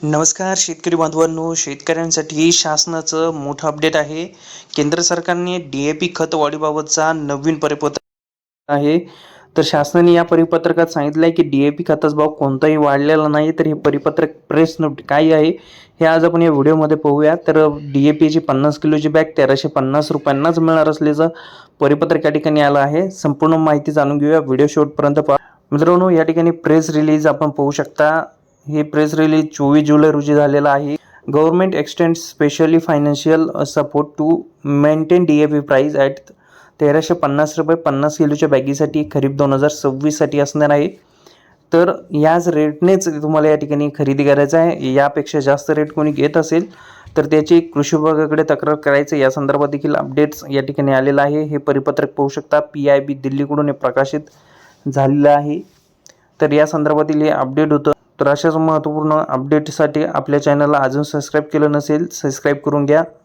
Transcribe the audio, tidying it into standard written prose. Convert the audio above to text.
नमस्कार शेतकरी बांधवांनो, शेतकऱ्यांसाठी शासनाचं मोठं अपडेट आहे. केंद्र सरकारने डी-ए-पी खत वाढीबाबतचा नवीन परिपत्रक आहे. तर शासनाने या परिपत्रकात सांगितलं आहे की डी-ए-पी खताचा भाव कोणताही वाढलेला नाही. तर हे परिपत्रक प्रेस नोट काय आहे हे आज आपण या व्हिडिओमध्ये पाहूया. तर डी-ए-पीची 50 किलोची बॅग 1350 रुपयांनाच मिळणार असल्याचं परिपत्रक या ठिकाणी आलं आहे. संपूर्ण माहिती जाणून घेऊया, व्हिडिओ शेवटपर्यंत पहा. मित्रांनो, या ठिकाणी प्रेस रिलीज आपण पाहू शकता. हे प्रेस रिलीज 24 जुलै रोजी झालेलं आहे. Government extend specially financial support to maintain DAP price at 1350 रुपये 50 किलोच्या बॅगीसाठी खरीप 2026 साठी असणार आहे. तर याच रेटनेच तुम्हाला या ठिकाणी खरेदी करायचं आहे. यापेक्षा जास्त रेट कोणी घेत असेल तर त्याची कृषी विभागाकडे तक्रार करायचं, या संदर्भात देखील अपडेट्स या ठिकाणी आलेलं आहे. हे परिपत्रक पाहू शकता, PIB दिल्लीकडून हे प्रकाशित झालेलं आहे. तर या संदर्भातील हे अपडेट होतं. तर अशाच महत्त्वपूर्ण अपडेटसाठी आपल्या चॅनलला अजून सबस्क्राईब केलं नसेल, सबस्क्राईब करून घ्या.